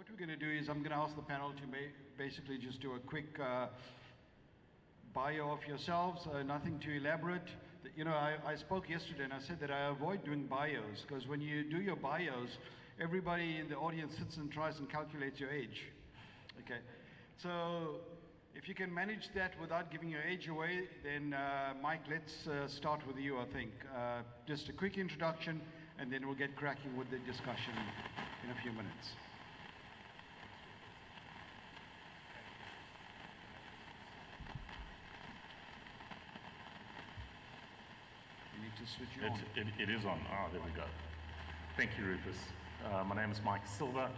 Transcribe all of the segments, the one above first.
what we're going to do is I'm going to ask the panel to basically just do a quick bio of yourselves, nothing too elaborate. I spoke yesterday and I said that I avoid doing bios because when you do your bios, everybody in the audience sits and tries and calculates your age. Okay, so if you can manage that without giving your age away, then Mike, let's start with you, I think. Just a quick introduction and then we'll get cracking with the discussion in a few minutes. You need to switch it on. It is on. Ah, there we go. Thank you, Rufus. My name is Mike Silva.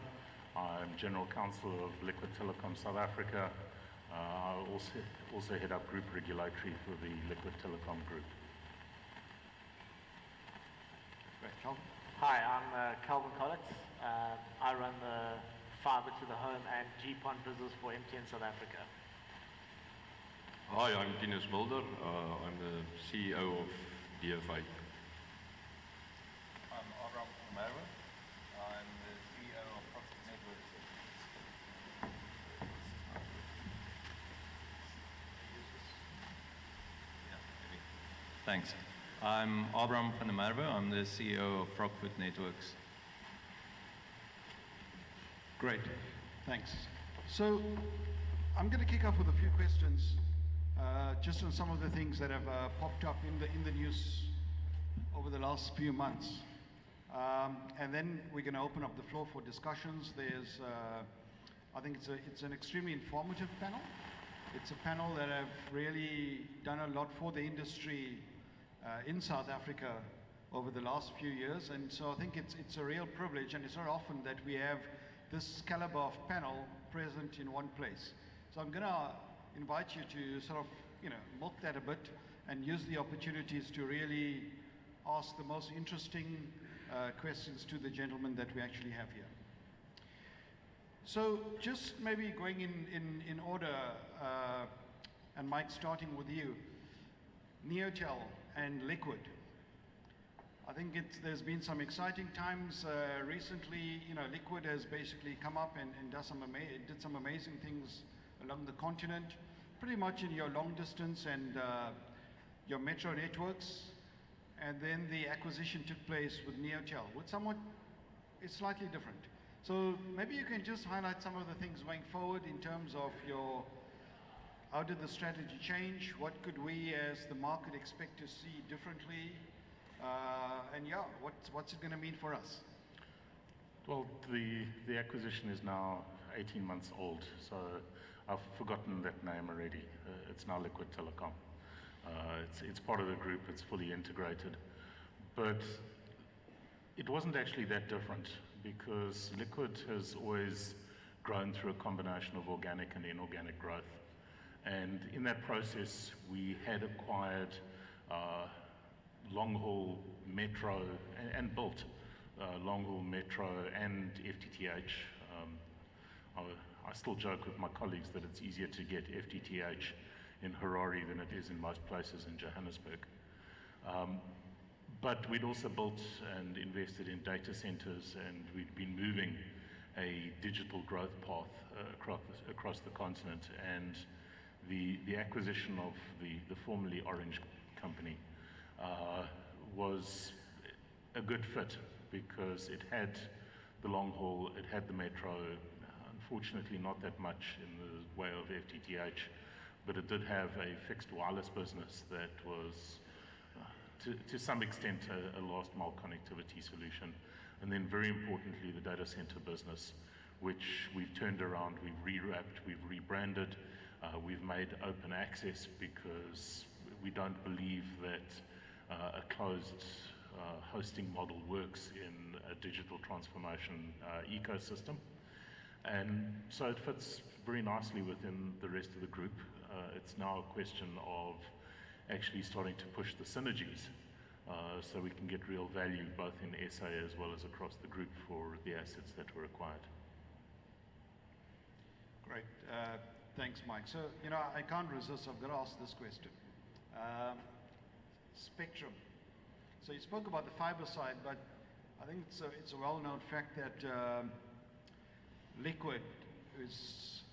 I'm General Counsel of Liquid Telecom South Africa. I also head up Group Regulatory for the Liquid Telecom Group. Great, Calvin. Hi, I'm Calvin Collett. I run the fiber to the home and GPON business for MTN South Africa. Hi, I'm Tinus Mulder. I'm the CEO of DFA. I'm Abraham Merwe. I'm the CEO of Profit Networks. Thanks. I'm Abraham van der Merwe. I'm the CEO of Frogfoot Networks. Great, thanks. So I'm going to kick off with a few questions just on some of the things that have popped up in the news over the last few months. And then we're going to open up the floor for discussions. I think it's an extremely informative panel. It's a panel that have really done a lot for the industry in South Africa over the last few years, and so I think it's a real privilege, and it's not often that we have this caliber of panel present in one place. So I'm going to invite you to sort of, milk that a bit and use the opportunities to really ask the most interesting questions to the gentlemen that we actually have here. So just maybe going in order, and Mike, starting with you, Neotel and Liquid. I think there's been some exciting times recently. Liquid has basically come up and did some amazing things along the continent, pretty much in your long distance and your metro networks. And then the acquisition took place with Neotel, it's slightly different. So maybe you can just highlight some of the things going forward in terms of how did the strategy change? What could we as the market expect to see differently? And what's it going to mean for us? Well, the acquisition is now 18 months old, so I've forgotten that name already. It's now Liquid Telecom. It's part of the group, it's fully integrated. But it wasn't actually that different because Liquid has always grown through a combination of organic and inorganic growth. And in that process, we had acquired long-haul metro and built long-haul metro and FTTH. I still joke with my colleagues that it's easier to get FTTH in Harare than it is in most places in Johannesburg. But we'd also built and invested in data centers, and we'd been moving a digital growth path across the continent. And the acquisition of the formerly Orange company was a good fit because it had the long haul, it had the metro, unfortunately not that much in the way of FTTH, but it did have a fixed wireless business that was to some extent a last mile connectivity solution. And then very importantly, the data center business, which we've turned around, we've rewrapped, we've rebranded, we've made open access because we don't believe that a closed hosting model works in a digital transformation ecosystem. And so it fits very nicely within the rest of the group. It's now a question of actually starting to push the synergies so we can get real value both in SA as well as across the group for the assets that were acquired. Great. Thanks, Mike. So, I can't resist. I've got to ask this question. Spectrum. So you spoke about the fiber side, but I think it's a well-known fact that Liquid is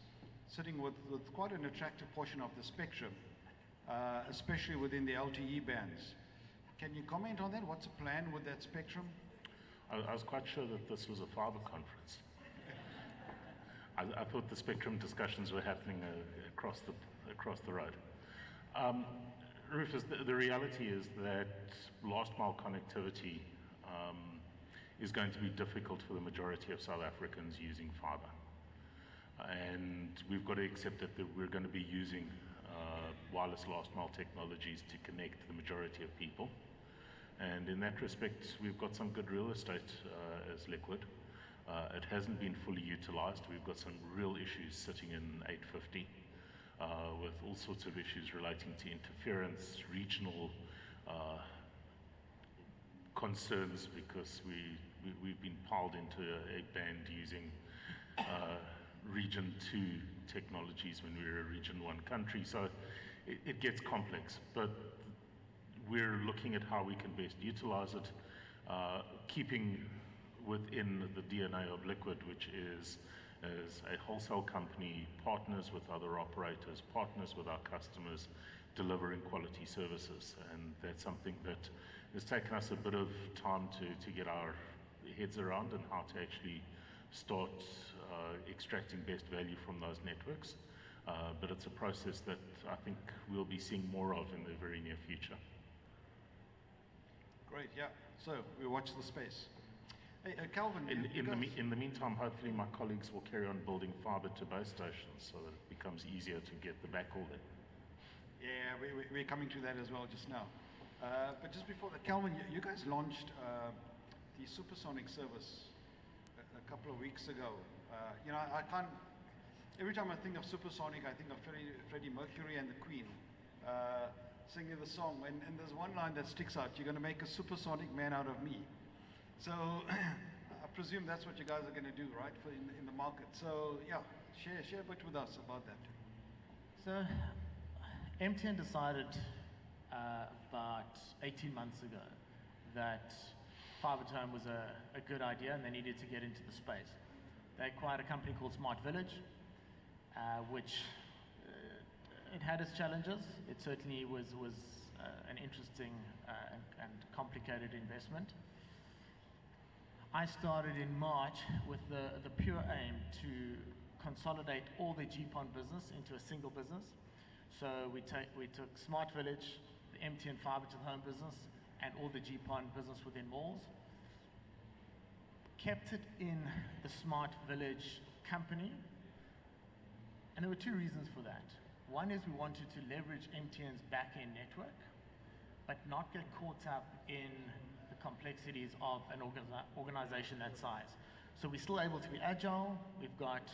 sitting with quite an attractive portion of the spectrum, especially within the LTE bands. Can you comment on that? What's the plan with that spectrum? I was quite sure that this was a fiber conference. I thought the spectrum discussions were happening across the road. Rufus, the reality is that last mile connectivity is going to be difficult for the majority of South Africans using fiber. And we've got to accept that we're going to be using wireless last mile technologies to connect the majority of people. And in that respect, we've got some good real estate as Liquid. It hasn't been fully utilized. We've got some real issues sitting in 850 with all sorts of issues relating to interference, regional concerns, because we've been piled into a band using Region 2 technologies when we were a Region 1 country. So it gets complex, but we're looking at how we can best utilize it, keeping within the DNA of Liquid, which is as a wholesale company, partners with other operators, partners with our customers, delivering quality services. And that's something that has taken us a bit of time to get our heads around, and how to actually start extracting best value from those networks. But it's a process that I think we'll be seeing more of in the very near future. Great, yeah. So we watch the space. Hey, Calvin, In the meantime, hopefully my colleagues will carry on building fiber to base stations so that it becomes easier to get the backhaul there. Yeah, we're coming to that as well just now. But just before that, Calvin, you guys launched the supersonic service a couple of weeks ago. You know, I can't. Every time I think of supersonic, I think of Freddie Mercury and the Queen singing the song. And there's one line that sticks out: "You're going to make a supersonic man out of me." So I presume that's what you guys are going to do, right, in the market. So yeah, share a bit with us about that. So MTN decided about 18 months ago that fiber to home was a good idea, and they needed to get into the space. They acquired a company called Smart Village, which it had its challenges. It certainly was an interesting and complicated investment. I started in March with the pure aim to consolidate all the GPON business into a single business. So we took Smart Village, the MTN fiber to the home business, and all the GPON business within malls, kept it in the Smart Village company, and there were two reasons for that. One is we wanted to leverage MTN's back-end network, but not get caught up in the complexities of an organization that size. So we're still able to be agile. We've got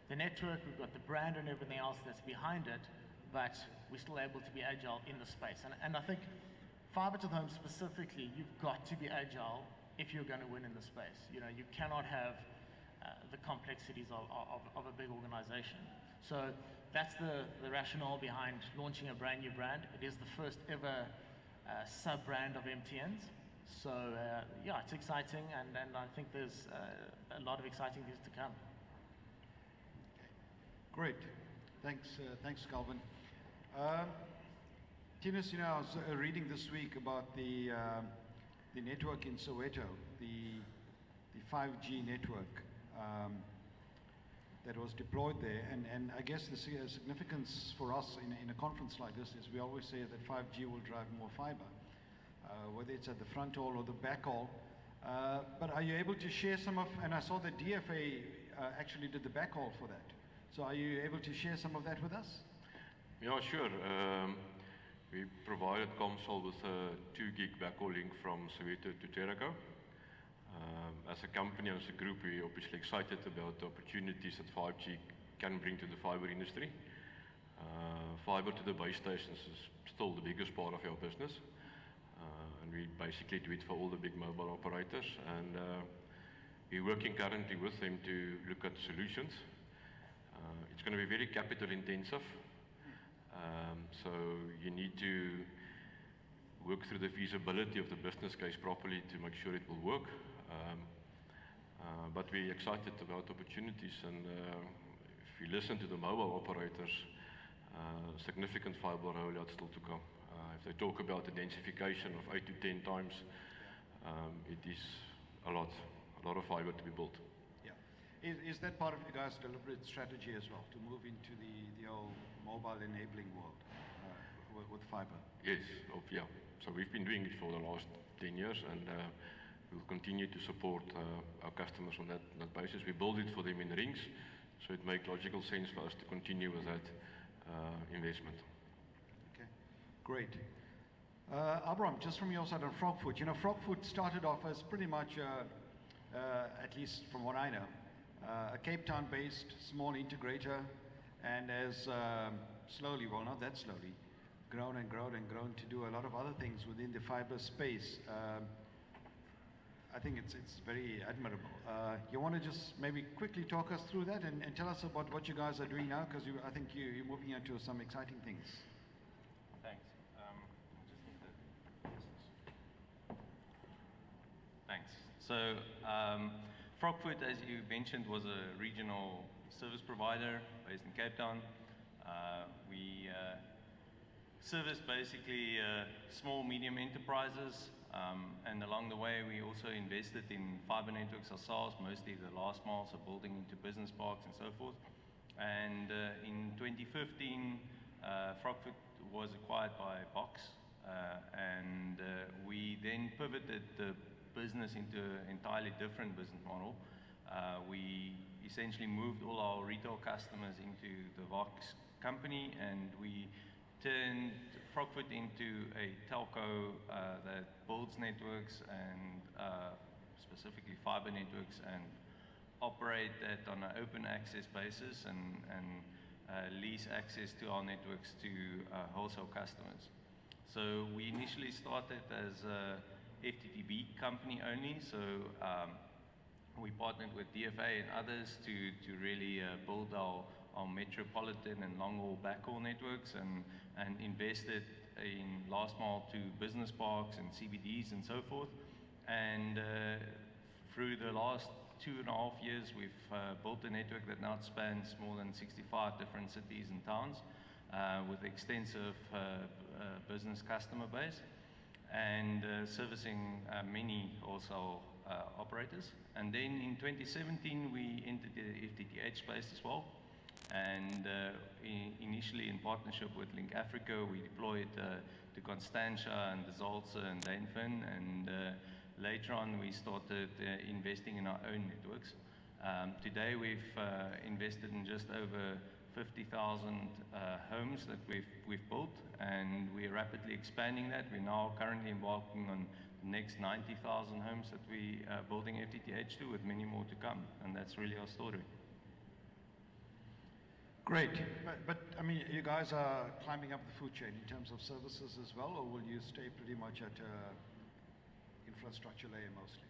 the network, we've got the brand and everything else that's behind it, but we're still able to be agile in the space. And I think fiber to the home specifically, you've got to be agile if you're going to win in the space. You know, you cannot have the complexities of a big organization. So that's the rationale behind launching a brand new brand. It is the first ever sub-brand of MTN's. So yeah, it's exciting, and I think there's a lot of exciting things to come. Great, thanks, Calvin. Tinus, you know, I was reading this week about the network in Soweto, the 5G network that was deployed there, and I guess the significance for us in a conference like this is we always say that 5G will drive more fiber, whether it's at the front haul or the back haul. But are you able to share some of, and I saw that DFA actually did the back haul for that. So are you able to share some of that with us? Yeah, sure. We provided Comsol with a 2 gig backhaul link from Soweto to Jericho. As a company and as a group, we're obviously excited about the opportunities that 5G can bring to the fiber industry. Fiber to the base stations is still the biggest part of our business. And we basically do it for all the big mobile operators. And we're working currently with them to look at solutions. It's going to be very capital intensive. So you need to work through the feasibility of the business case properly to make sure it will work. But we're excited about opportunities, and if you listen to the mobile operators, significant fiber rollout still to come. If they talk about the densification of 8 to 10 times, it is a lot of fiber to be built. Yeah. Is that part of you guys' deliberate strategy as well, to move into the old mobile enabling world with fiber? Yes, yeah. So we've been doing it for the last 10 years, and we'll continue to support our customers on that basis. We build it for them in rings, so it makes logical sense for us to continue with that investment. Okay, great. Abram, just from your side on Frogfoot, Frogfoot started off as pretty much, at least from what I know, a Cape Town-based small integrator, and has slowly, well, not that slowly, grown and grown and grown to do a lot of other things within the fiber space. I think it's very admirable. You want to just maybe quickly talk us through that and tell us about what you guys are doing now, because I think you're moving into some exciting things. Thanks. Thanks. So, Frogfoot, as you mentioned, was a regional service provider based in Cape Town. We service basically small, medium enterprises, and along the way we also invested in fiber networks ourselves, mostly the last mile, so building into business parks and so forth. And in 2015, Frogfoot was acquired by Vox, and we then pivoted the business into an entirely different business model. We essentially moved all our retail customers into the Vox company, and we turned Frogfoot into a telco that builds networks and specifically fiber networks, and operate that on an open access basis, and lease access to our networks to wholesale customers. So we initially started as a FTTB company only, so we partnered with DFA and others to really build our metropolitan and long-haul backhaul networks, and invested in last mile to business parks and CBDs and so forth. And through the last 2.5 years, we've built a network that now spans more than 65 different cities and towns, with extensive business customer base, and servicing many also operators. And then in 2017, we entered the FTTH space as well. And initially in partnership with Link Africa, we deployed to Constantia and the Zalze and Dainfin, and later on we started investing in our own networks. Today we've invested in just over 50,000 homes that we've built, and we're rapidly expanding that. We're now currently embarking on the next 90,000 homes that we are building FTTH to, with many more to come, and that's really our story. Great, but I mean, you guys are climbing up the food chain in terms of services as well, or will you stay pretty much at infrastructure layer mostly?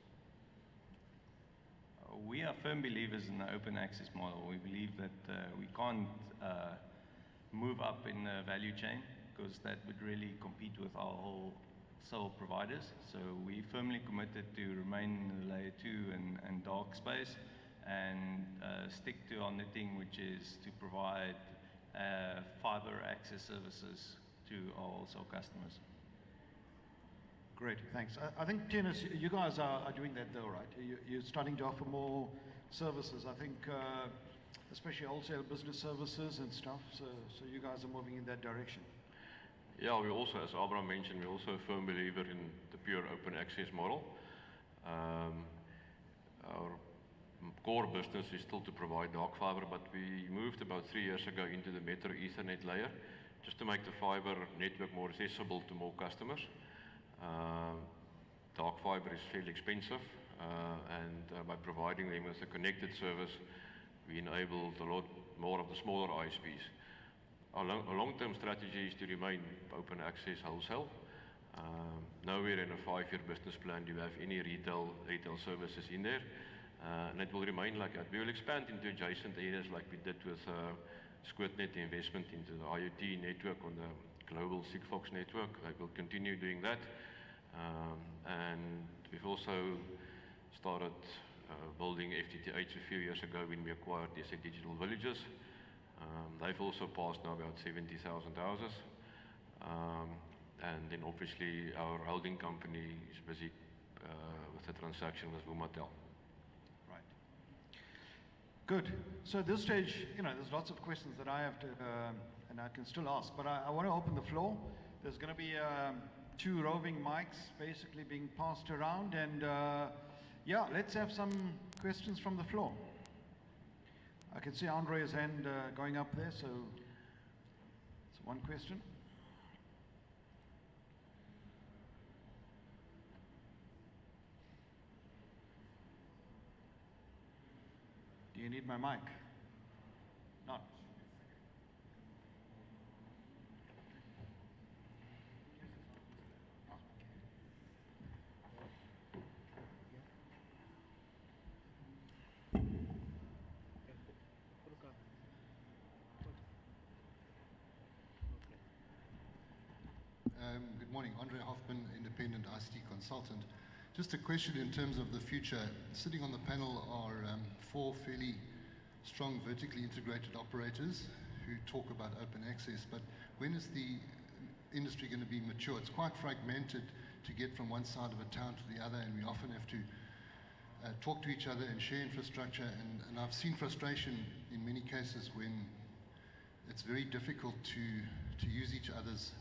We are firm believers in the open access model. We believe that we can't move up in the value chain, because that would really compete with our wholesale providers. So we firmly committed to remain in the layer 2 and dark space, and stick to our knitting, which is to provide fiber access services to our wholesale customers. Great, thanks. I think, Tinus, you guys are doing that though, right? You're starting to offer more services, I think, especially wholesale business services and stuff, so you guys are moving in that direction. Yeah, we also, as Abraham mentioned, we're also a firm believer in the pure open access model. Our core business is still to provide dark fiber, but we moved about 3 years ago into the Metro Ethernet layer, just to make the fiber network more accessible to more customers. Dark fiber is fairly expensive, and by providing them with a connected service, we enabled a lot more of the smaller ISPs. Our long-term strategy is to remain open access wholesale. Nowhere in a 5-year business plan do you have any retail services in there. And it will remain like that. We will expand into adjacent areas like we did with Squidnet investment into the IoT network on the global Sigfox network. They will continue doing that. And we've also started building FTTH a few years ago when we acquired SA Digital Villages. They've also passed now about 70,000 houses. And then obviously our holding company is busy with the transaction with Vumatel. Right. Good. So at this stage, there's lots of questions that I have to, and I can still ask, but I want to open the floor. There's going to be 2 roving mics basically being passed around, and yeah, let's have some questions from the floor. I can see Andre's hand going up there, so it's one question. Do you need my mic? Not. Good morning, Andre Hoffman, independent ICT consultant. Just a question in terms of the future. Sitting on the panel are 4 fairly strong vertically integrated operators who talk about open access, but when is the industry going to be mature? It's quite fragmented to get from one side of a town to the other, and we often have to talk to each other and share infrastructure, and I've seen frustration in many cases when it's very difficult to use each other's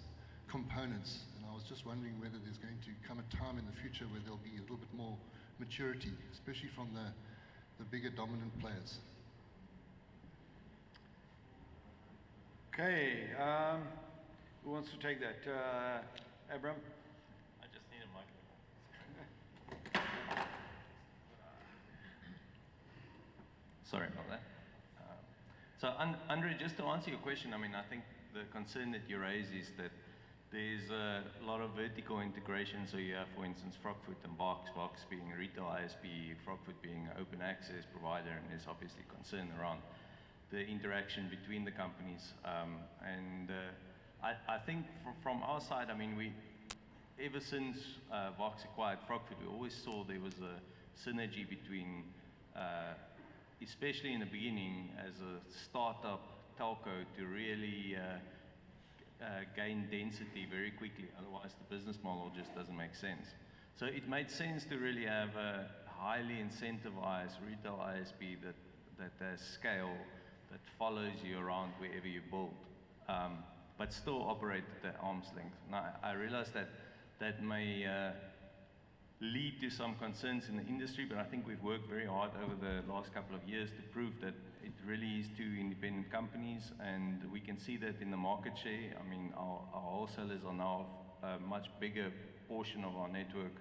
components, and I was just wondering whether there's going to come a time in the future where there'll be a little bit more maturity, especially from the bigger dominant players. Okay, who wants to take that? Abram? I just need a microphone. Sorry about that. So, Andre, just to answer your question, I think the concern that you raise is that there's a lot of vertical integration. So you have, for instance, Frogfoot and Box being a retail ISP, Frogfoot being an open access provider, and there's obviously concern around the interaction between the companies. I think from our side, we ever since Vox acquired Frogfoot, we always saw there was a synergy between, especially in the beginning, as a startup telco, to really gain density very quickly. Otherwise, the business model just doesn't make sense. So it made sense to really have a highly incentivized retail ISP that has scale, that follows you around wherever you build, but still operate at arm's length. Now, I realize that may lead to some concerns in the industry, but I think we've worked very hard over the last couple of years to prove that it really is 2 independent companies, and we can see that in the market share. Our wholesalers are now a much bigger portion of our network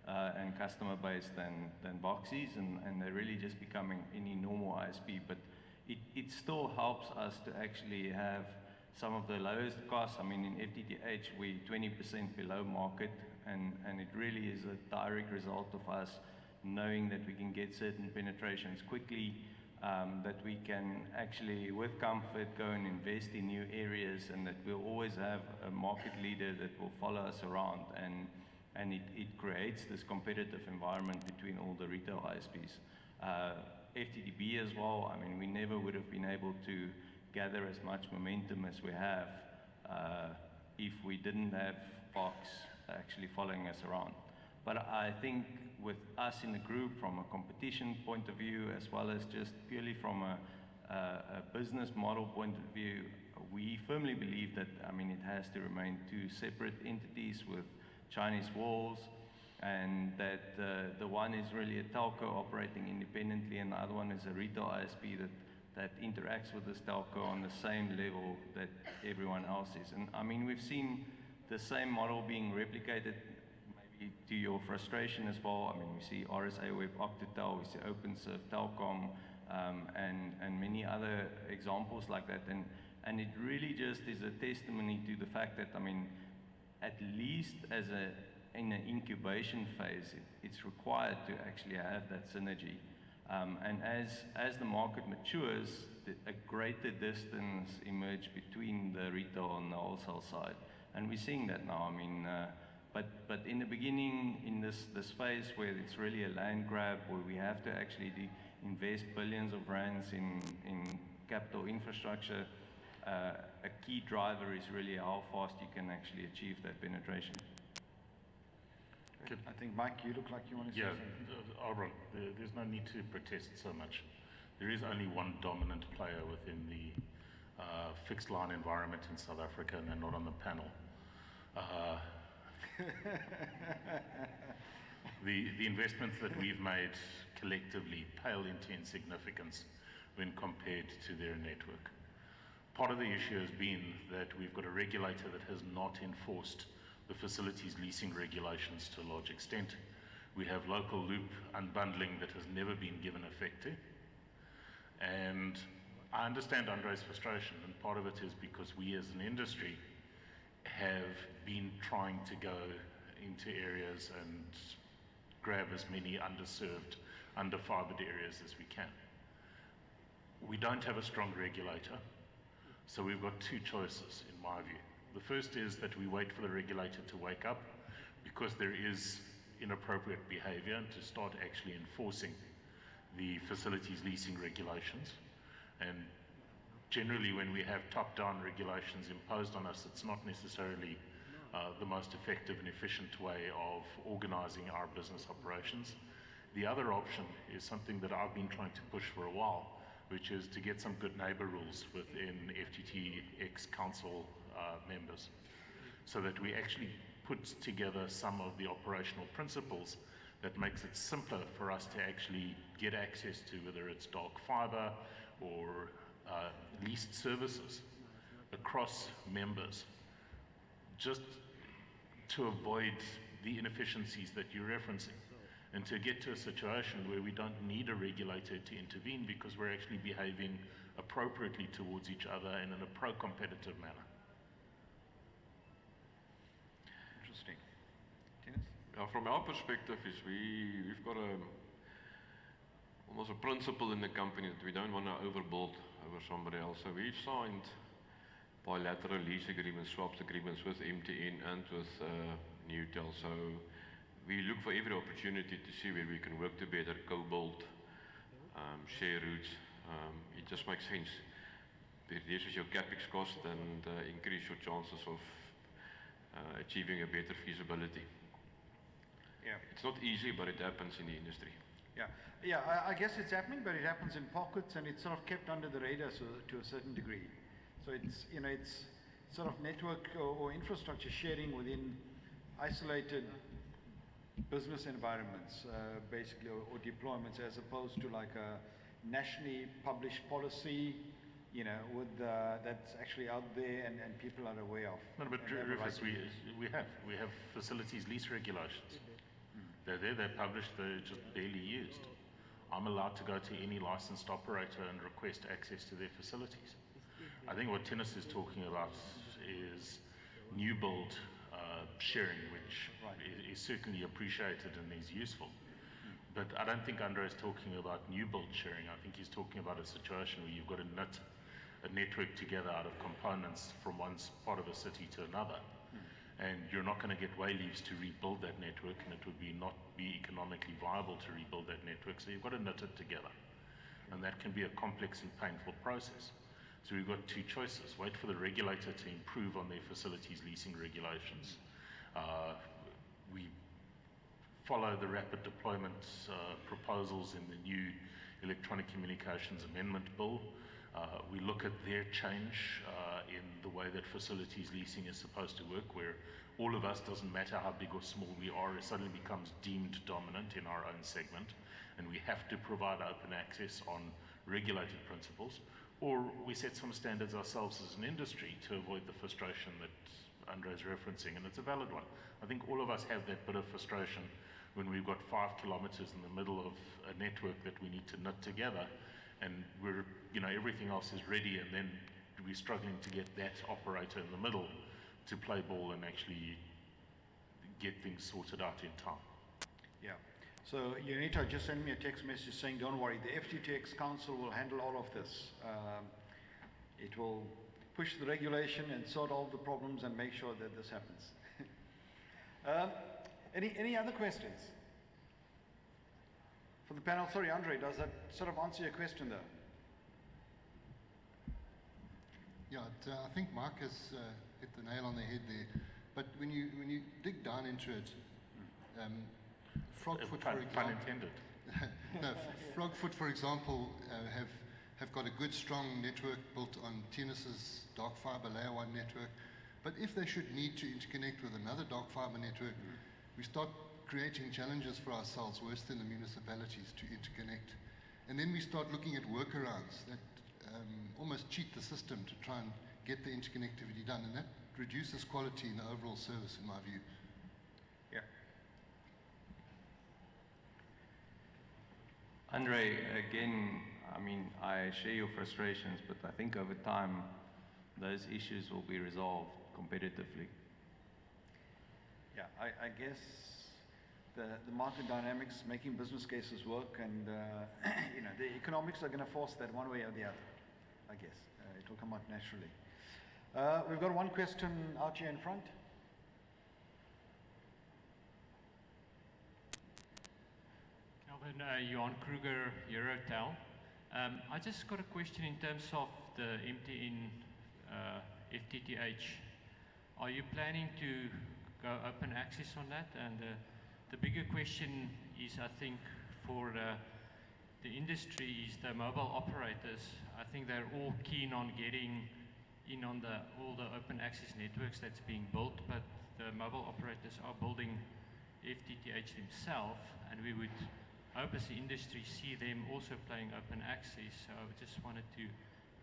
and customer base than Boxy's, and they're really just becoming any normal ISP. But it still helps us to actually have some of the lowest costs. In FTTH, we're 20% below market, and it really is a direct result of us knowing that we can get certain penetrations quickly, that we can actually, with comfort, go and invest in new areas, and that we'll always have a market leader that will follow us around, and it creates this competitive environment between all the retail ISPs. FTTB as well, we never would have been able to gather as much momentum as we have if we didn't have Fox actually following us around. But I think with us in the group, from a competition point of view, as well as just purely from a business model point of view, we firmly believe that, it has to remain 2 separate entities with Chinese walls, and that the one is really a telco operating independently, and the other one is a retail ISP that interacts with this telco on the same level that everyone else is. And we've seen the same model being replicated, maybe to your frustration as well. We see RSA Web Octatel, we see OpenServe Telcom, and many other examples like that. And it really just is a testimony to the fact that, at least in an incubation phase, it's required to actually have that synergy. And as the market matures, a greater distance emerges between the retail and the wholesale side. And we're seeing that now. But in the beginning, in this phase where it's really a land grab, where we have to actually invest billions of rands in capital infrastructure, a key driver is really how fast you can actually achieve that penetration. I think, Mike, you look like you want to say Yeah, something. Aaron, there's no need to protest so much. There is only one dominant player within the fixed line environment in South Africa, and they're not on the panel. The investments that we've made collectively pale into insignificance when compared to their network. Part of the issue has been that we've got a regulator that has not enforced the facilities leasing regulations to a large extent. We have local loop unbundling that has never been given effect to. And I understand Andre's frustration, and part of it is because we as an industry have been trying to go into areas and grab as many underserved, underfibered areas as we can. We don't have a strong regulator, so we've got two choices in my view. The first is that we wait for the regulator to wake up because there is inappropriate behavior and to start actually enforcing the facilities leasing regulations. And generally when we have top-down regulations imposed on us, it's not necessarily the most effective and efficient way of organizing our business operations. The other option is something that I've been trying to push for a while, which is to get some good neighbor rules within FTTX council members, so that we actually put together some of the operational principles that makes it simpler for us to actually get access to, whether it's dark fiber or leased services across members, just to avoid the inefficiencies that you're referencing, and to get to a situation where we don't need a regulator to intervene because we're actually behaving appropriately towards each other and in a pro-competitive manner. Interesting. Dennis? From our perspective is we've got almost a principle in the company that we don't want to overbuild over somebody else. So we've signed bilateral lease agreements, swaps agreements with MTN and with Newtel. So we look for every opportunity to see where we can work together, co-build, share routes. It just makes sense. Reduces your capex cost and increase your chances of achieving a better feasibility. Yeah. It's not easy, but it happens in the industry. Yeah, I guess it's happening, but it happens in pockets, and it's sort of kept under the radar to a certain degree. So it's, you know, it's sort of network or infrastructure sharing within isolated business environments, basically, or deployments, as opposed to like a nationally published policy, you know, with that's actually out there and people are aware of. No, but Rufus, we have facilities lease regulations. They're there, they're published, they're just barely used. I'm allowed to go to any licensed operator and request access to their facilities. I think what Tinus is talking about is new build sharing, which is certainly appreciated and is useful. But I don't think Andre is talking about new build sharing. I think he's talking about a situation where you've got to knit a network together out of components from one part of a city to another. And you're not going to get wayleaves to rebuild that network, and it would not be economically viable to rebuild that network. So you've got to knit it together. And that can be a complex and painful process. So we've got two choices. Wait for the regulator to improve on their facilities leasing regulations. We follow the rapid deployment proposals in the new Electronic Communications Amendment Bill. We look at their change in the way that facilities leasing is supposed to work, where all of us, doesn't matter how big or small we are, it suddenly becomes deemed dominant in our own segment, and we have to provide open access on regulated principles, or we set some standards ourselves as an industry to avoid the frustration that Andre is referencing, and it's a valid one. I think all of us have that bit of frustration when we've got 5 kilometers in the middle of a network that we need to knit together, and we're, you know, everything else is ready, and then we're struggling to get that operator in the middle to play ball and actually get things sorted out in time. Yeah. So Unita just sent me a text message saying, don't worry, the FTTX Council will handle all of this. It will push the regulation and sort all the problems and make sure that this happens. Any other questions for the panel? Sorry, Andre, does that sort of answer your question though? Yeah, I think Mark has hit the nail on the head there. But when you dig down into it, Frogfoot, for example, Pun intended. no, Frogfoot, for example, have got a good, strong network built on Tennis's dark fiber layer 1 network. But if they should need to interconnect with another dark fiber network, we start creating challenges for ourselves worse than the municipalities to interconnect. And then we start looking at workarounds that almost cheat the system to try and get the interconnectivity done. And that reduces quality in the overall service, in my view. Yeah. Andre, again, I mean, I share your frustrations, but I think over time, those issues will be resolved competitively. Yeah, I guess the market dynamics, making business cases work, and you know, the economics are going to force that one way or the other. I guess it will come out naturally. We've got one question out here in front. Calvin, Johan Kruger, Eurotel. I just got a question in terms of the MTN FTTH. Are you planning to go open access on that? And the bigger question is, I think, for the industry is the mobile operators. I think they're all keen on getting in on all the open access networks that's being built, but the mobile operators are building FTTH themselves, and we would hope as the industry see them also playing open access. So I just wanted to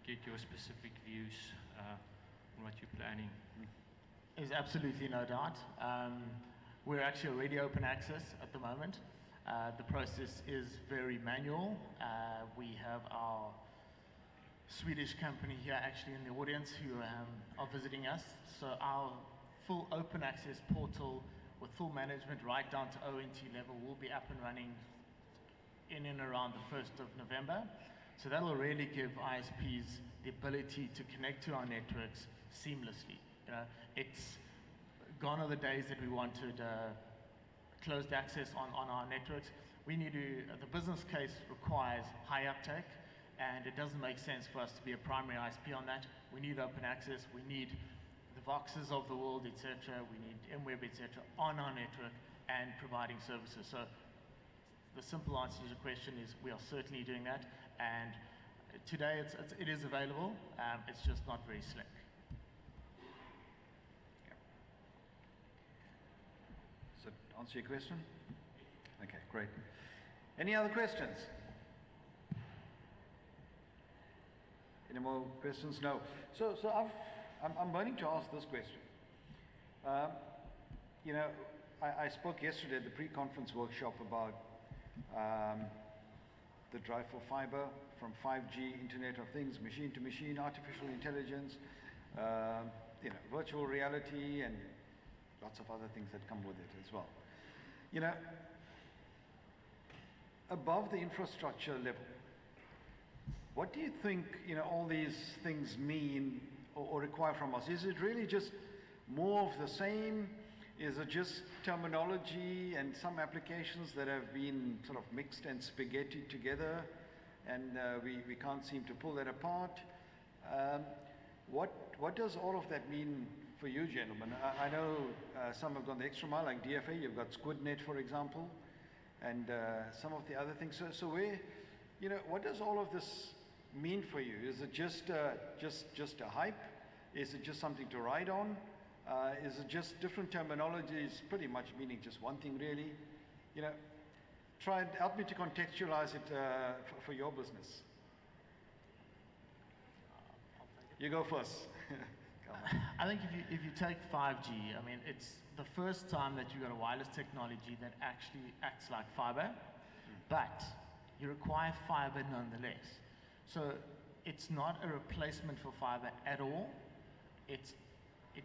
get your specific views on what you're planning. There's absolutely no doubt. We're actually already open access at the moment. The process is very manual. We have our Swedish company here actually in the audience who are visiting us. So our full open access portal with full management right down to ONT level will be up and running in and around the 1st of November. So that will really give ISPs the ability to connect to our networks seamlessly. You know, it's gone are the days that we wanted closed access on our networks. We need to, the business case requires high uptake, and it doesn't make sense for us to be a primary ISP on that. We need open access, we need the Voxes of the world, etc. We need MWeb, etc. on our network and providing services. So the simple answer to the question is we are certainly doing that, and today it is available, it's just not very slick. Does that answer your question? Okay, great. Any other questions? Any more questions? No. So I'm burning to ask this question. You know, I spoke yesterday at the pre-conference workshop about the drive for fiber from 5G, Internet of Things, machine to machine, artificial intelligence, you know, virtual reality, and lots of other things that come with it as well. You know, above the infrastructure level, what do you think, you know, all these things mean or require from us? Is it really just more of the same? Is it just terminology and some applications that have been sort of mixed and spaghettied together, and we can't seem to pull that apart? What does all of that mean for you, gentlemen? I know some have gone the extra mile, like DFA. You've got SquidNet, for example, and some of the other things. So where, you know, what does all of this mean for you? Is it just a hype? Is it just something to ride on? Is it just different terminologies, pretty much meaning just one thing, really? You know, try and help me to contextualize it for your business. You go first. I think if you take 5G, I mean, it's the first time that you've got a wireless technology that actually acts like fiber, but you require fiber nonetheless. So it's not a replacement for fiber at all. It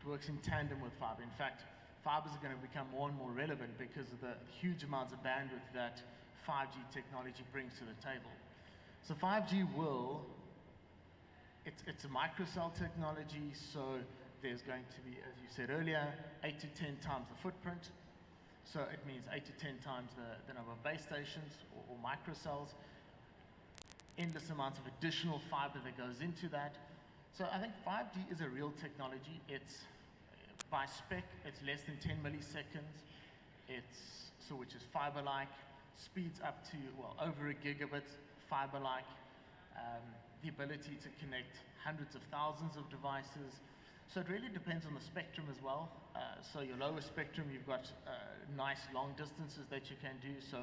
works in tandem with fiber. In fact, fibers are going to become more and more relevant because of the huge amounts of bandwidth that 5G technology brings to the table. So 5G it's a microcell technology, so there's going to be, as you said earlier, 8 to 10 times the footprint. So it means 8 to 10 times the number of base stations or microcells, endless amounts of additional fiber that goes into that. So I think 5G is a real technology. It's, by spec, it's less than 10 milliseconds. Which is fiber-like, speeds up to, well, over a gigabit, fiber-like, the ability to connect hundreds of thousands of devices. So it really depends on the spectrum as well. So your lower spectrum, you've got nice long distances that you can do, so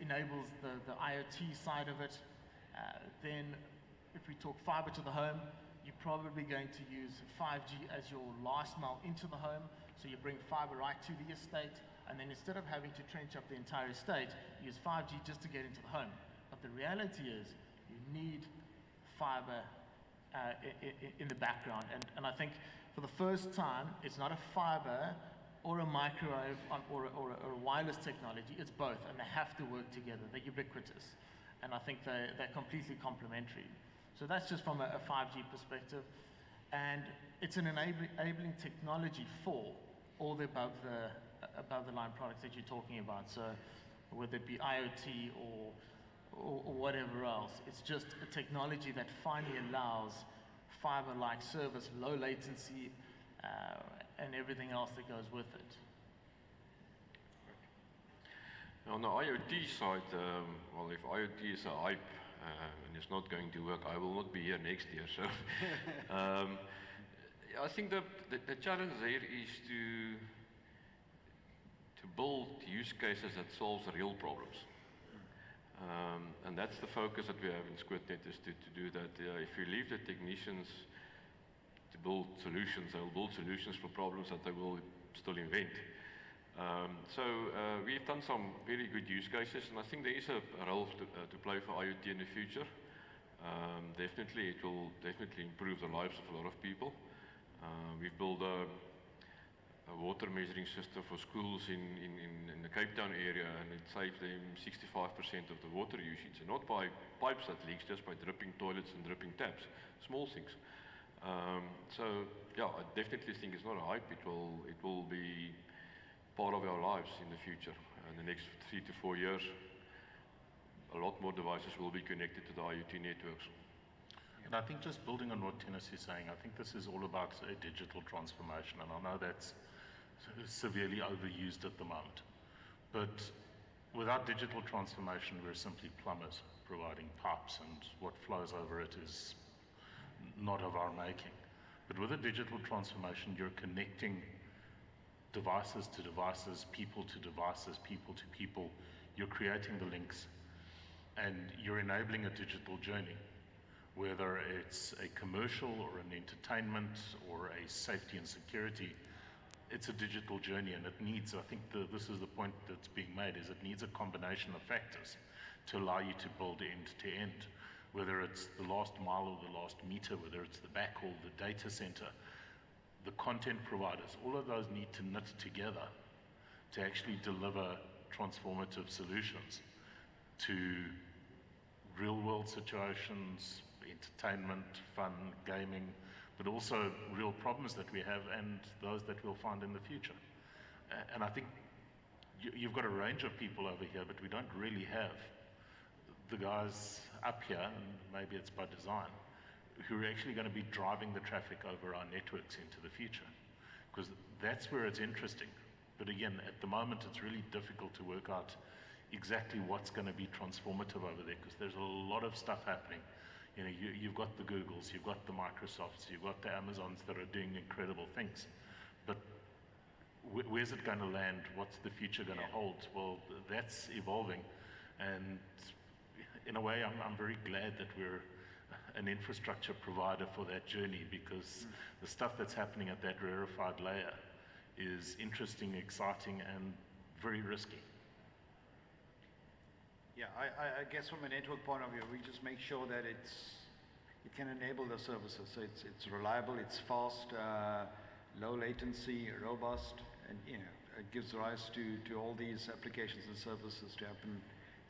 enables the IoT side of it. Then if we talk fiber to the home, you're probably going to use 5G as your last mile into the home. So you bring fiber right to the estate, and then instead of having to trench up the entire estate, use 5G just to get into the home. But the reality is you need fiber in the background. And I think for the first time, it's not a fiber or a microwave or a wireless technology, it's both, and they have to work together. They're ubiquitous. And I think they're completely complementary. So that's just from a 5G perspective. And it's an enabling technology for all the above the line products that you're talking about. So whether it be IoT or whatever else, it's just a technology that finally allows fiber-like service, low latency, and everything else that goes with it. On the IoT side, well, if IoT is a hype and it's not going to work, I will not be here next year. So I think the challenge there is to build use cases that solves real problems. And that's the focus that we have in SquidNet, is to do that. If you leave the technicians to build solutions, they'll build solutions for problems that they will still invent. So we've done some very good use cases, and I think there is a role to play for IoT in the future. Definitely, it will definitely improve the lives of a lot of people. We've built a water measuring system for schools in the Cape Town area, and it saved them 65% of the water usage, and not by pipes that leaks, just by dripping toilets and dripping taps, small things. So yeah, I definitely think it's not a hype. It will be part of our lives in the future. In the next 3 to 4 years, a lot more devices will be connected to the IoT networks. And I think just building on what Tennis is saying, I think this is all about a digital transformation, and I know that's severely overused at the moment. But without digital transformation, we're simply plumbers providing pipes, and what flows over it is not of our making. But with a digital transformation, you're connecting devices to devices, people to devices, people to people. You're creating the links, and you're enabling a digital journey, whether it's a commercial or an entertainment or a safety and security. It's a digital journey, and it needs, I think this is the point that's being made, is it needs a combination of factors to allow you to build end to end, whether it's the last mile or the last meter, whether it's the backhaul, the data center, the content providers. All of those need to knit together to actually deliver transformative solutions to real world situations, entertainment, fun, gaming, but also real problems that we have and those that we'll find in the future. And I think you've got a range of people over here, but we don't really have the guys up here, and maybe it's by design, who are actually going to be driving the traffic over our networks into the future, because that's where it's interesting. But again, at the moment, it's really difficult to work out exactly what's going to be transformative over there, because there's a lot of stuff happening. You know, you've got the Googles, you've got the Microsofts, you've got the Amazons that are doing incredible things. But where's it going to land? What's the future going to hold? Well, that's evolving. And in a way, I'm very glad that we're an infrastructure provider for that journey, because the stuff that's happening at that rarefied layer is interesting, exciting, and very risky. Yeah, I guess from a network point of view, we just make sure that it can enable the services. So it's reliable, it's fast, low latency, robust, and you know, it gives rise to all these applications and services to happen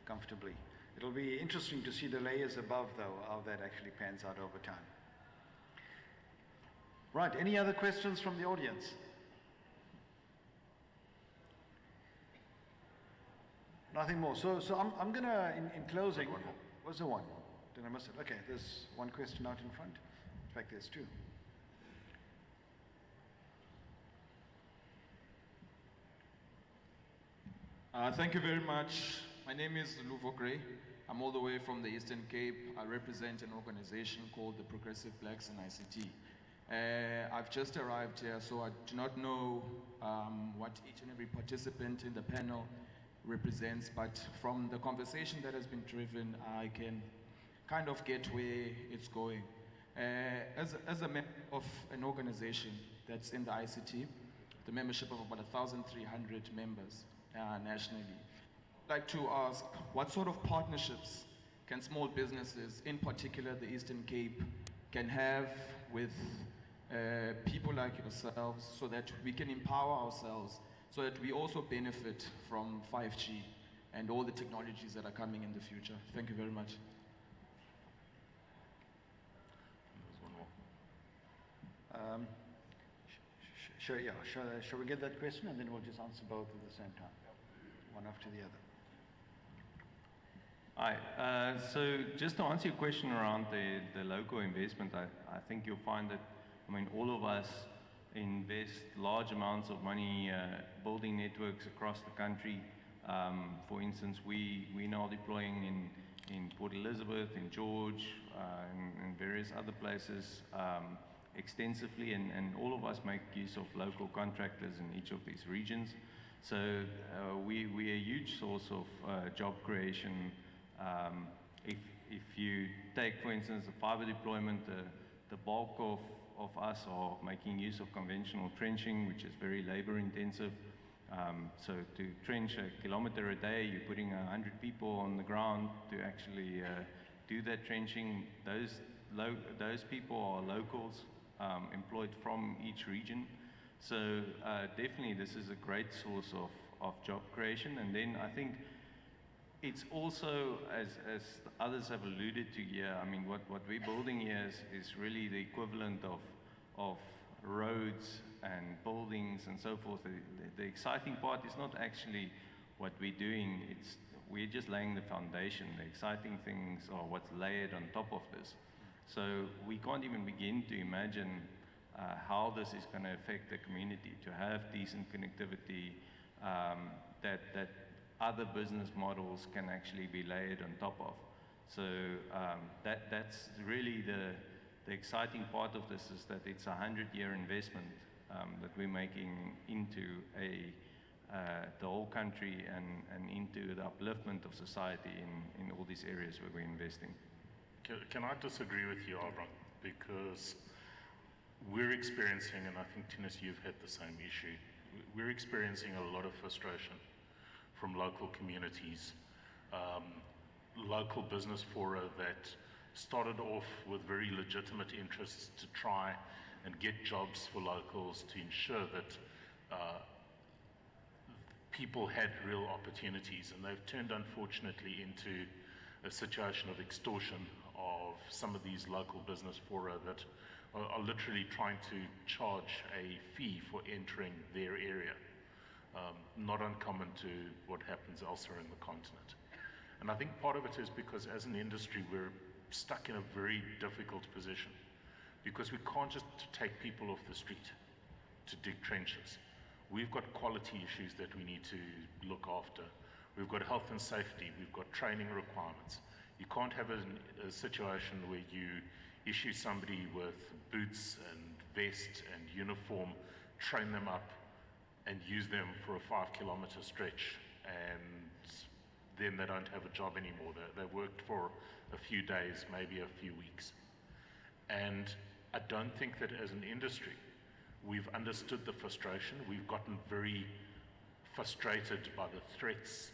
comfortably. It'll be interesting to see the layers above, though, how that actually pans out over time. Right, any other questions from the audience? Nothing more. So I'm going to, in closing, what's the one? Did I miss it? Okay, there's one question out in front. In fact, there's two. Thank you very much. My name is Luvogre. I'm all the way from the Eastern Cape. I represent an organization called the Progressive Blacks in ICT. I've just arrived here, so I do not know what each and every participant in the panel represents, but from the conversation that has been driven, I can kind of get where it's going. As a member of an organization that's in the ICT, the membership of about 1,300 members nationally, I'd like to ask, what sort of partnerships can small businesses, in particular the Eastern Cape, can have with people like yourselves so that we can empower ourselves, so that we also benefit from 5G and all the technologies that are coming in the future? Thank you very much. Shall we get that question and then we'll just answer both at the same time, one after the other. Hi. So just to answer your question around the local investment, I think you'll find that, I mean, all of us invest large amounts of money building networks across the country. For instance, we're now deploying in Port Elizabeth, in George, and various other places extensively, and all of us make use of local contractors in each of these regions. So we're a huge source of job creation. If you take, for instance, the fiber deployment, the bulk of us are making use of conventional trenching, which is very labor intensive. So to trench a kilometer a day, you're putting 100 people on the ground to actually do that trenching. Those people are locals employed from each region. So definitely this is a great source of job creation. And then I think it's also, as others have alluded to here, I mean, what we're building here is really the equivalent of roads and buildings and so forth. The exciting part is not actually what we're doing, we're just laying the foundation. The exciting things are what's layered on top of this. So we can't even begin to imagine how this is going to affect the community, to have decent connectivity that other business models can actually be layered on top of. So that's really the exciting part of this, is that it's a 100-year investment that we're making into the whole country and into the upliftment of society in all these areas where we're investing. Can I disagree with you, Abram? Because we're experiencing, and I think, Tinus, you've had the same issue, we're experiencing a lot of frustration from local communities, local business fora that started off with very legitimate interests to try and get jobs for locals, to ensure that people had real opportunities, and they've turned, unfortunately, into a situation of extortion of some of these local business fora that are literally trying to charge a fee for entering their area. Not uncommon to what happens elsewhere in the continent. And I think part of it is because as an industry we're stuck in a very difficult position, because we can't just take people off the street to dig trenches. We've got quality issues that we need to look after. We've got health and safety, we've got training requirements. You can't have a situation where you issue somebody with boots and vest and uniform, train them up and use them for a 5-kilometer stretch, and then they don't have a job anymore. They worked for a few days, maybe a few weeks. And I don't think that as an industry we've understood the frustration. We've gotten very frustrated by the threats,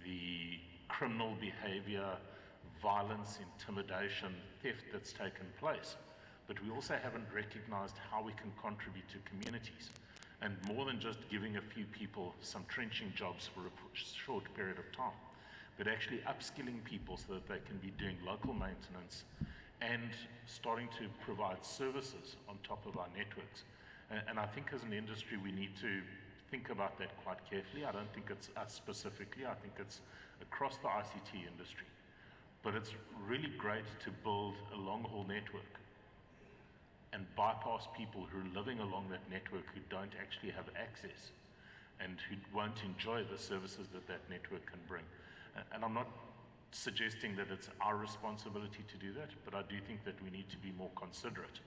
the criminal behavior, violence, intimidation, theft that's taken place. But we also haven't recognized how we can contribute to communities. And more than just giving a few people some trenching jobs for a short period of time, but actually upskilling people so that they can be doing local maintenance and starting to provide services on top of our networks. And I think as an industry we need to think about that quite carefully. I don't think it's us specifically. I think it's across the ICT industry. But it's really great to build a long-haul network and bypass people who are living along that network who don't actually have access and who won't enjoy the services that that network can bring. And I'm not suggesting that it's our responsibility to do that, but I do think that we need to be more considerate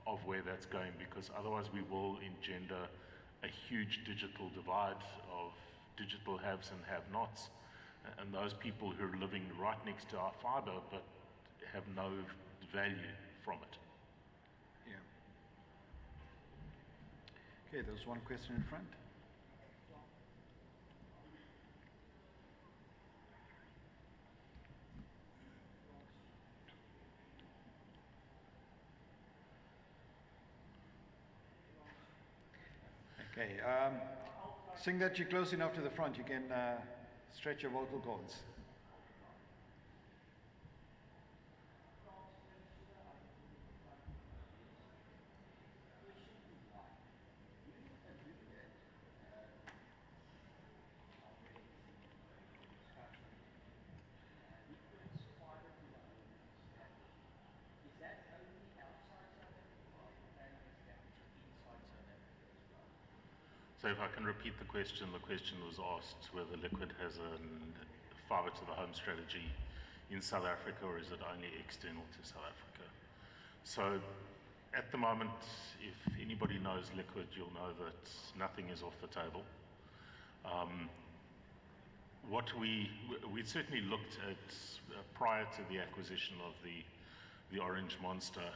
of where that's going, because otherwise we will engender a huge digital divide of digital haves and have-nots, and those people who are living right next to our fibre but have no value from it. Yeah. Okay, there was one question in front. Okay, seeing that you're close enough to the front, you can stretch your vocal cords. So if I can repeat the question was asked whether Liquid has a fibre to the home strategy in South Africa, or is it only external to South Africa? So at the moment, if anybody knows Liquid, you'll know that nothing is off the table. We'd certainly looked at, prior to the acquisition of the Orange Monster,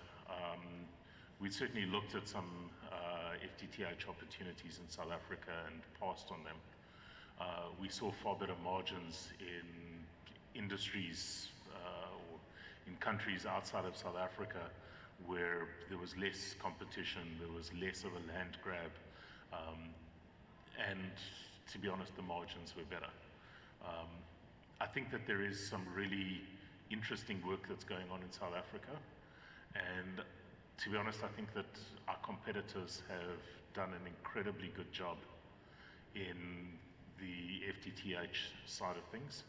we'd certainly looked at some FTTH opportunities in South Africa and passed on them. We saw far better margins in industries or in countries outside of South Africa where there was less competition, there was less of a land grab, and to be honest, the margins were better. I think that there is some really interesting work that's going on in South Africa, and to be honest, I think that our competitors have done an incredibly good job in the FTTH side of things.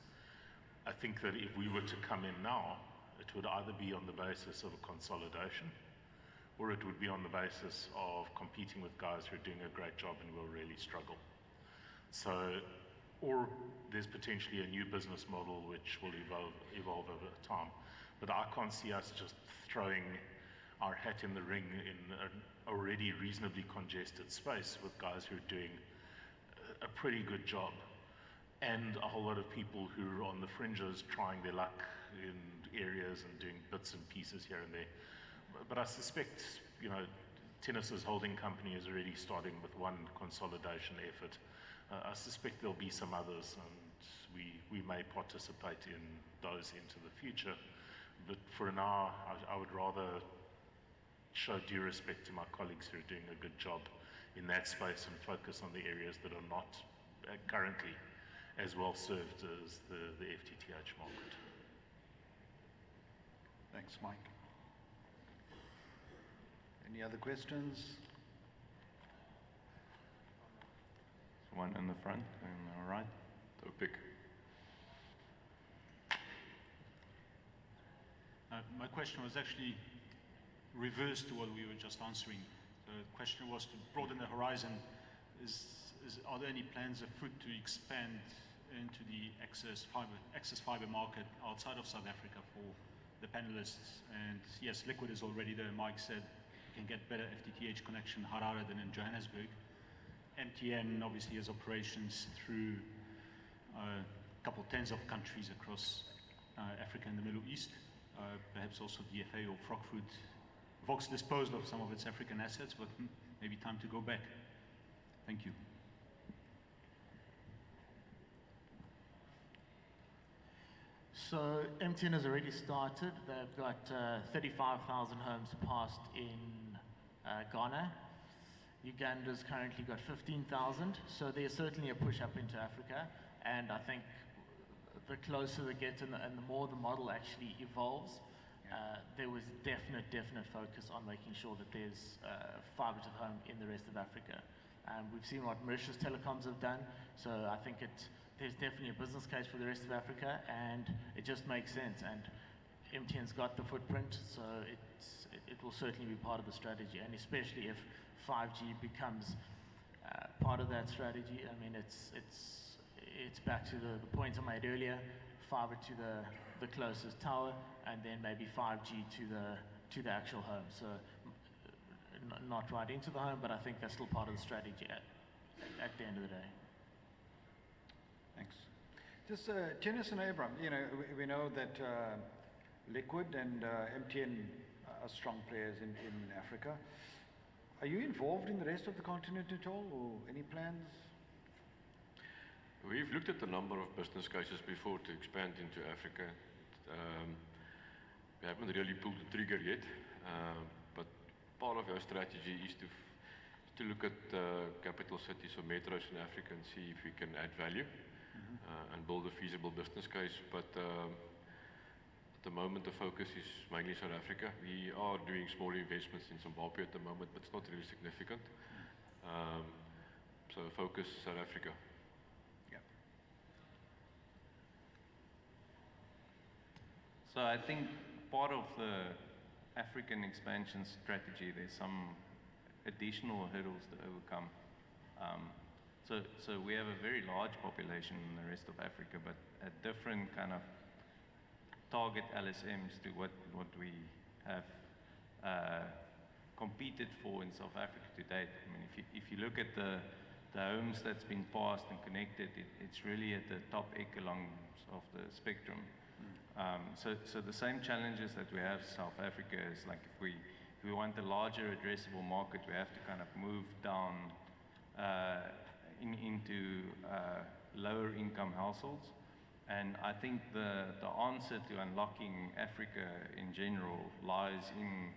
I think that if we were to come in now, it would either be on the basis of a consolidation, or it would be on the basis of competing with guys who are doing a great job and will really struggle. So, or there's potentially a new business model which will evolve over time. But I can't see us just throwing our hat in the ring in an already reasonably congested space with guys who are doing a pretty good job, and a whole lot of people who are on the fringes trying their luck in areas and doing bits and pieces here and there. But I suspect, you know, Tennis's holding company is already starting with one consolidation effort. I suspect there'll be some others, and we may participate in those into the future. But for now, I would rather show due respect to my colleagues who are doing a good job in that space and focus on the areas that are not currently as well served as the FTTH market. Thanks, Mike. Any other questions? One in the front and the right. Topic. My question was actually reverse to what we were just answering. The question was to broaden the horizon. Are there any plans afoot to expand into the access fiber market outside of South Africa for the panelists? And yes, Liquid is already there. Mike said you can get better FTTH connection Harare than in Johannesburg. MTN obviously has operations through a couple tens of countries across Africa and the Middle East. Perhaps also DFA or Frogfood. Vox disposed of some of its African assets, but maybe time to go back. Thank you. So MTN has already started. They've got 35,000 homes passed in Ghana. Uganda's currently got 15,000. So there's certainly a push up into Africa. And I think the closer they get and the more the model actually evolves, there was definite focus on making sure that there's fibre to the home in the rest of Africa. We've seen what Mauritius Telecoms have done, so I think there's definitely a business case for the rest of Africa, and it just makes sense. And MTN's got the footprint, so it will certainly be part of the strategy, and especially if 5G becomes part of that strategy. I mean, it's back to the point I made earlier: fiber to the closest tower, and then maybe 5G to the actual home. So not right into the home, but I think that's still part of the strategy at the end of the day. Thanks. Just Janice and Abram, you know, we know that Liquid and MTN are strong players in Africa. Are you involved in the rest of the continent at all, or any plans? We've looked at a number of business cases before to expand into Africa. We haven't really pulled the trigger yet, but part of our strategy is to look at capital cities or metros in Africa and see if we can add value and build a feasible business case. But at the moment, the focus is mainly South Africa. We are doing small investments in Zimbabwe at the moment, but it's not really significant. So focus South Africa. So I think part of the African expansion strategy, there's some additional hurdles to overcome. So we have a very large population in the rest of Africa, but a different kind of target LSMs to what we have competed for in South Africa to date. I mean, if you look at the homes that's been passed and connected, it's really at the top echelons of the spectrum. So the same challenges that we have in South Africa is like if we want a larger addressable market, we have to kind of move down into lower income households. And I think the answer to unlocking Africa in general lies in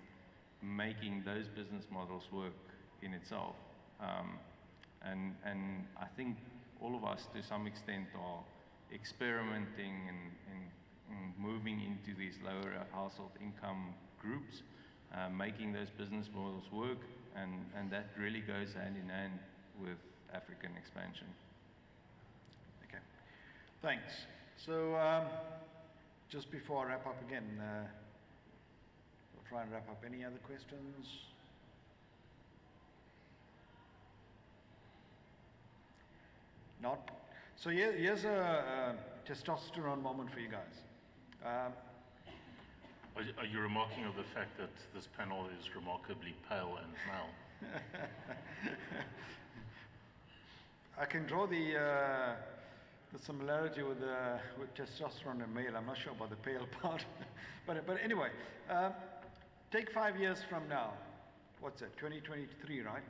making those business models work in itself. And I think all of us to some extent are experimenting and moving into these lower household income groups, making those business models work, and that really goes hand in hand with African expansion. Okay, thanks. So just before I wrap up again, we'll try and wrap up. Any other questions? Not? So here's a testosterone moment for you guys. Are you remarking of the fact that this panel is remarkably pale and male? I can draw the similarity with testosterone and male. I'm not sure about the pale part, but anyway, take 5 years from now. What's it? 2023, right?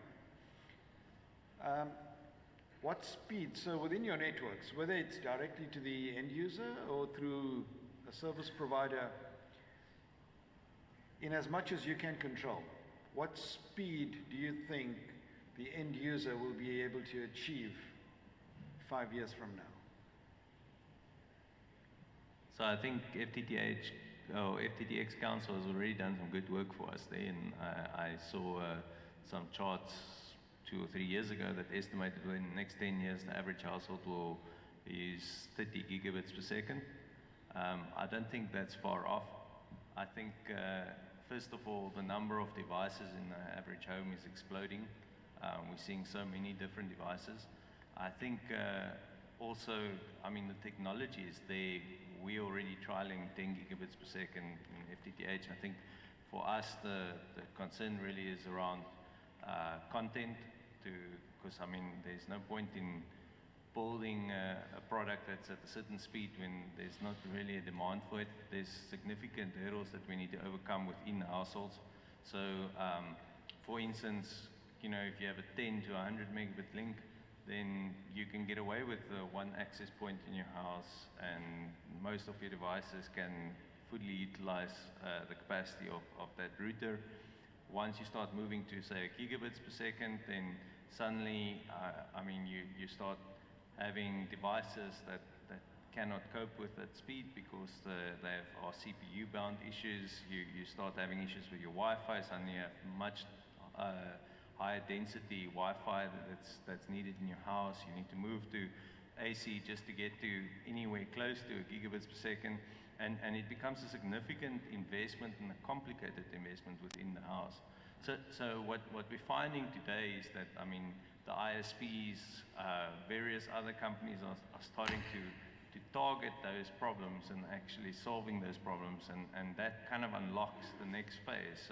What speed? So within your networks, whether it's directly to the end user or through a service provider, in as much as you can control, what speed do you think the end user will be able to achieve 5 years from now? So I think FTTX Council has already done some good work for us there, and I saw some charts 2 or 3 years ago that estimated within the next 10 years the average household will use 30 gigabits per second. I don't think that's far off. I think first of all, the number of devices in the average home is exploding. We're seeing so many different devices. I think also, I mean, the technology is there. We're already trialing 10 gigabits per second in FTTH. I think for us, the concern really is around content, because I mean, there's no point in building a product that's at a certain speed when there's not really a demand for it. There's significant hurdles that we need to overcome within households. So, for instance, you know, if you have a 10 to 100 megabit link, then you can get away with one access point in your house, and most of your devices can fully utilize the capacity of that router. Once you start moving to, say, gigabits per second, then suddenly, I mean, you start having devices that cannot cope with that speed because they are CPU-bound issues. You start having issues with your Wi-Fi, suddenly you have much higher density Wi-Fi that's needed in your house. You need to move to AC just to get to anywhere close to a gigabits per second. And it becomes a significant investment and a complicated investment within the house. So what we're finding today is that, I mean, the ISPs, various other companies are starting to target those problems and actually solving those problems, and that kind of unlocks the next phase.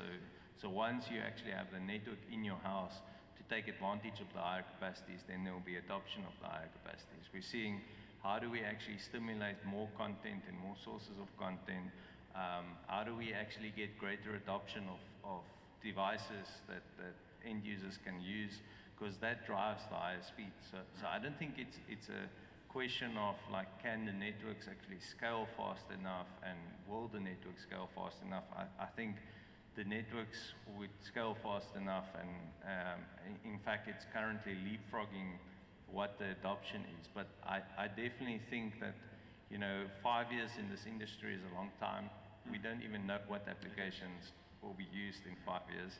So once you actually have the network in your house to take advantage of the higher capacities, then there will be adoption of the higher capacities. We're seeing how do we actually stimulate more content and more sources of content? How do we actually get greater adoption of devices that end users can use? Because that drives the higher speed. So I don't think it's a question of like, can the networks actually scale fast enough, and will the network scale fast enough? I think the networks would scale fast enough, and in fact it's currently leapfrogging what the adoption is. But I definitely think that, 5 years in this industry is a long time. We don't even know what applications will be used in 5 years,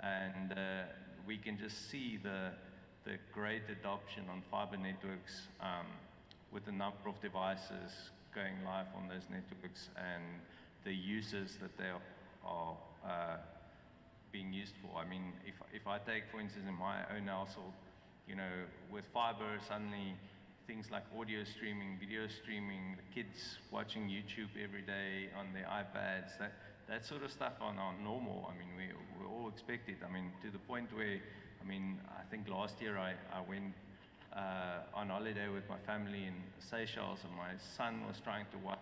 and we can just see the great adoption on fiber networks with the number of devices going live on those networks and the uses that they are being used for. I mean, if I take, for instance, in my own household, with fiber, suddenly things like audio streaming, video streaming, the kids watching YouTube every day on their iPads, that sort of stuff are not normal. I mean, we all expect it. I mean, to the point where, I think last year I went on holiday with my family in Seychelles, and my son was trying to watch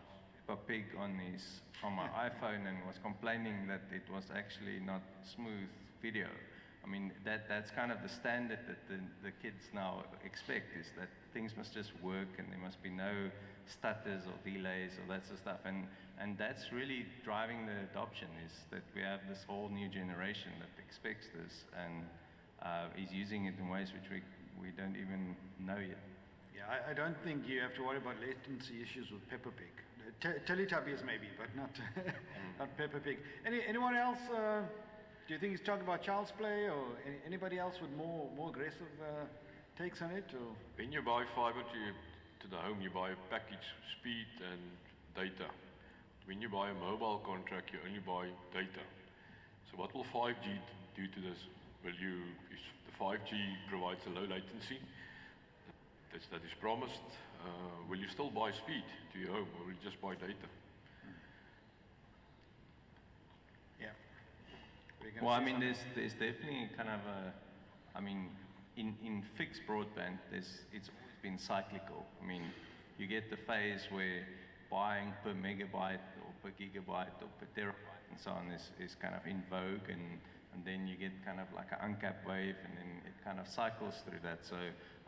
Peppa Pig on my iPhone and was complaining that it was actually not smooth video. I mean, that's kind of the standard that the kids now expect, is that things must just work and there must be no stutters or delays or that sort of stuff. And that's really driving the adoption, is that we have this whole new generation that expects this and is using it in ways which we don't even know yet. Yeah, I don't think you have to worry about latency issues with Peppa Pig. Teletubbies maybe, but not not Peppa Pig. Anyone else? Do you think he's talking about child's play, or anybody else with more aggressive takes on it? Or? When you buy fiber to the home, you buy a package, speed and data. When you buy a mobile contract, you only buy data. So what will 5G do to this? If the 5G provides a low latency that is promised, will you still buy speed to your home, or will you just buy data? Well, I mean, there's definitely kind of in fixed broadband, it's always been cyclical. I mean, you get the phase where buying per megabyte or per gigabyte or per terabyte and so on is kind of in vogue, and then you get kind of like an uncapped wave, and then it kind of cycles through that. So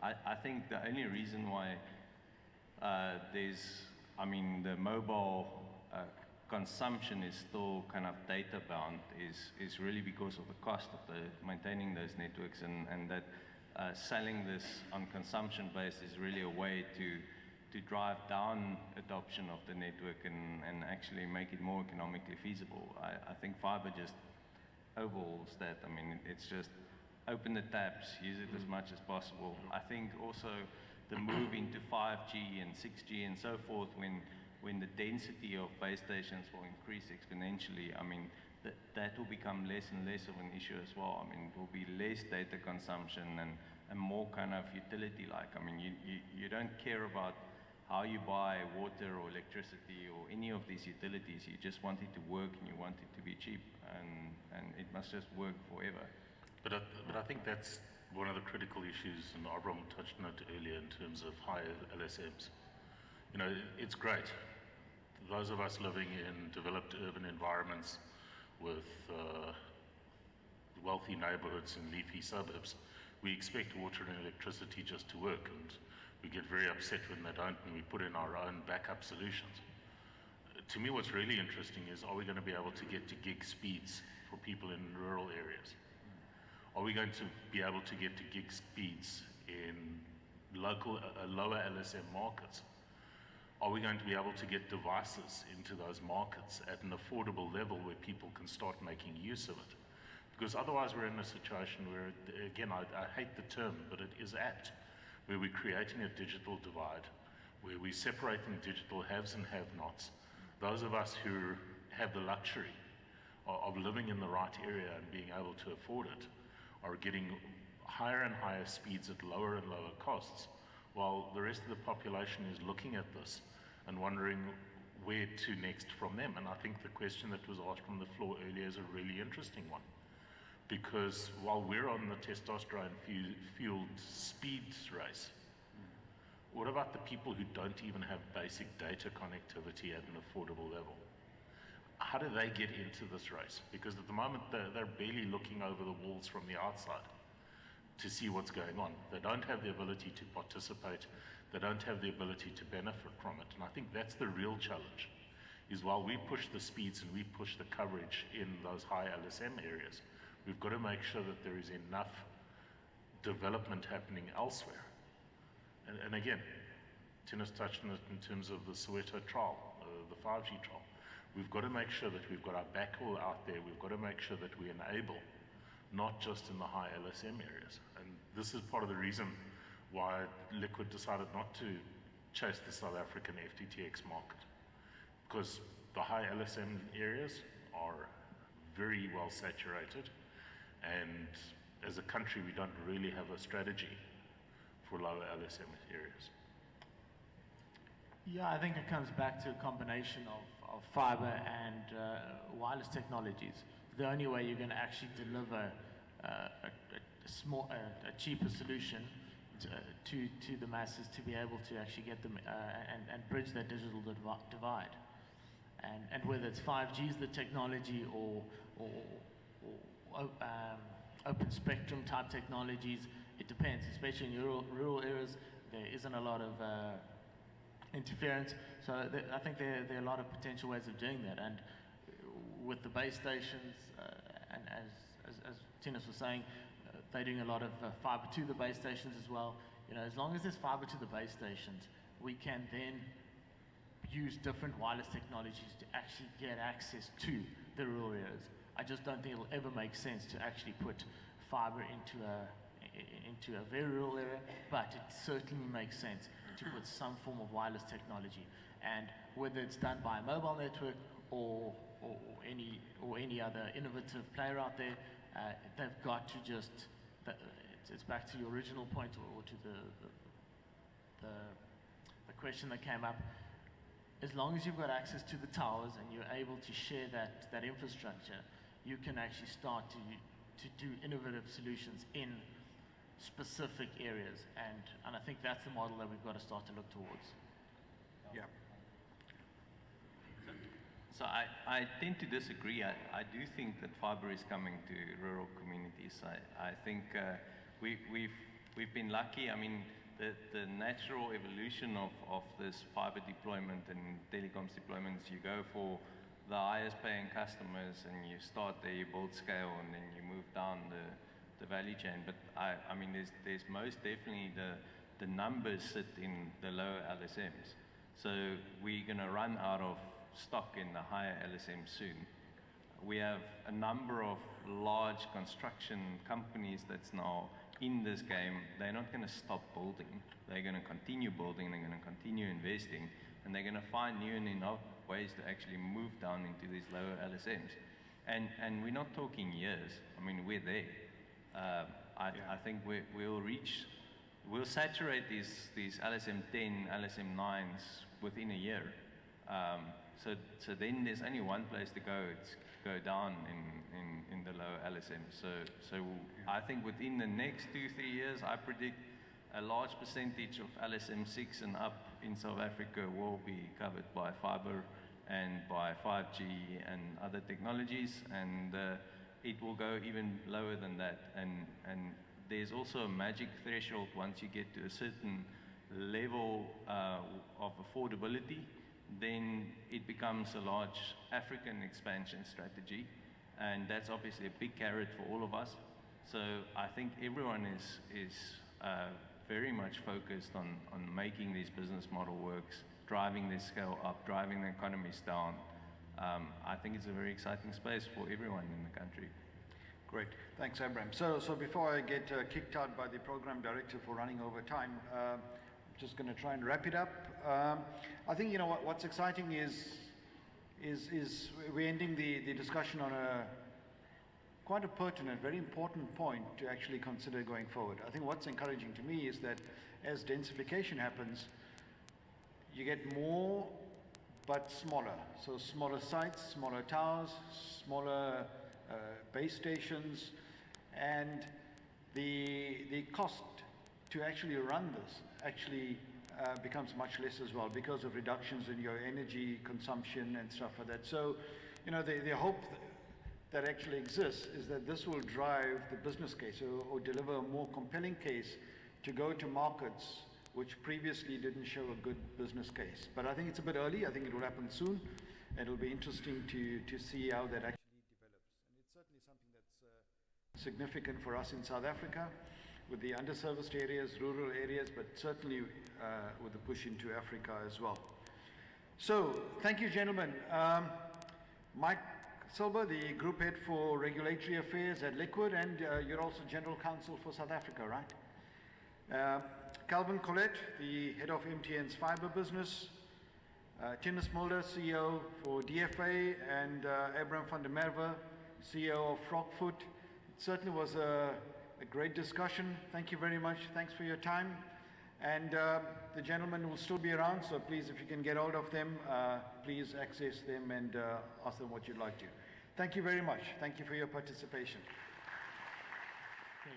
I think the only reason why the mobile consumption is still kind of data bound is really because of the cost of maintaining those networks, and that selling this on consumption base is really a way to drive down adoption of the network and actually make it more economically feasible. I think fiber just overhauls that. I mean, it's just open the taps, use it as much as possible. I think also the move into 5G and 6G and so forth, when the density of base stations will increase exponentially, I mean, that will become less and less of an issue as well. I mean, it will be less data consumption and more kind of utility-like. I mean, you don't care about how you buy water or electricity or any of these utilities. You just want it to work, and you want it to be cheap, and it must just work forever. But I think that's one of the critical issues, and Abraham touched on it earlier, in terms of higher LSMs. It's great. Those of us living in developed urban environments with wealthy neighborhoods and leafy suburbs, we expect water and electricity just to work, and we get very upset when they don't, and we put in our own backup solutions. To me, what's really interesting is, are we going to be able to get to gig speeds for people in rural areas? Are we going to be able to get to gig speeds in lower LSM markets? Are we going to be able to get devices into those markets at an affordable level where people can start making use of it? Because otherwise we're in a situation where, again, I hate the term, but it is apt, where we're creating a digital divide, where we're separating digital haves and have-nots. Those of us who have the luxury of living in the right area and being able to afford it are getting higher and higher speeds at lower and lower costs, while the rest of the population is looking at this and wondering where to next from them. And I think the question that was asked from the floor earlier is a really interesting one. Because while we're on the testosterone-fueled speeds race, what about the people who don't even have basic data connectivity at an affordable level? How do they get into this race? Because at the moment, they're barely looking over the walls from the outside to see what's going on. They don't have the ability to participate. They don't have the ability to benefit from it. And I think that's the real challenge, is while we push the speeds and we push the coverage in those high LSM areas, we've got to make sure that there is enough development happening elsewhere. And again, Tina's touched on it in terms of the Soweto trial, the 5G trial. We've got to make sure that we've got our backhaul out there. We've got to make sure that we enable, not just in the high LSM areas. And this is part of the reason why Liquid decided not to chase the South African FTTX market. Because the high LSM areas are very well saturated, and as a country we don't really have a strategy for lower LSM areas. Yeah, I think it comes back to a combination of fiber and wireless technologies. The only way you're going to actually deliver a cheaper solution to the masses to be able to actually get them and bridge that digital divide. And whether it's 5G is the technology or open spectrum type technologies, it depends. Especially in rural areas, there isn't a lot of interference. So I think there are a lot of potential ways of doing that. And with the base stations, and as Tinus was saying, they're doing a lot of fiber to the base stations as well. You know, as long as there's fiber to the base stations, we can then use different wireless technologies to actually get access to the rural areas. I just don't think it'll ever make sense to actually put fiber into a very rural area, but it certainly makes sense to put some form of wireless technology. And whether it's done by a mobile network or any other innovative player out there, they've got to just, it's back to your original point or to the question that came up. As long as you've got access to the towers and you're able to share that infrastructure, you can actually start to do innovative solutions in specific areas. And I think that's the model that we've got to start to look towards. Yeah. So I tend to disagree. I do think that fiber is coming to rural communities. I think we've been lucky. I mean, the natural evolution of this fiber deployment and telecoms deployments, you go for the highest paying customers and you start there, you build scale, and then you move down the value chain. But I mean, there's most definitely the numbers sit in the lower LSMs. So we're going to run out of stock in the higher LSM soon. We have a number of large construction companies that's now in this game. They're not going to stop building. They're going to continue building, they're going to continue investing, and they're going to find new and enough ways to actually move down into these lower LSMs. And we're not talking years. I mean, we're there. I think we'll saturate these LSM 10, LSM 9s within a year. So then there's only one place to go. It's go down in the lower LSM. So I think within the next 2-3 years, I predict a large percentage of LSM 6 and up in South Africa will be covered by fiber and by 5G and other technologies, and it will go even lower than that. And there's also a magic threshold once you get to a certain level of affordability. Then it becomes a large African expansion strategy, and that's obviously a big carrot for all of us. So I think everyone is very much focused on making this business model works, driving this scale up, driving the economies down. I think it's a very exciting space for everyone in the country. Great. Thanks, Abraham. So before I get kicked out by the program director for running over time, I'm just going to try and wrap it up. I think, you know, what's exciting is we're ending the discussion on quite a pertinent, very important point to actually consider going forward. I think what's encouraging to me is that as densification happens, you get more but smaller. So smaller sites, smaller towers, smaller base stations, and the cost to actually run this actually becomes much less as well because of reductions in your energy consumption and stuff like that. So, you know, the hope that actually exists is that this will drive the business case or deliver a more compelling case to go to markets which previously didn't show a good business case. But I think it's a bit early. I think it will happen soon. It'll be interesting to see how that actually develops. And it's certainly something that's significant for us in South Africa with the underserviced areas, rural areas, but certainly with the push into Africa as well. So, thank you, gentlemen. Mike Silber, the Group Head for Regulatory Affairs at Liquid, and you're also General Counsel for South Africa, right? Calvin Collette, the Head of MTN's Fiber Business, Tinus Mulder, CEO for DFA, and Abraham van der Merwe, CEO of Frogfoot. It certainly was a great discussion. Thank you very much. Thanks for your time. And the gentlemen will still be around, so please, if you can get hold of them, please access them and ask them what you'd like to. Thank you very much. Thank you for your participation. Okay,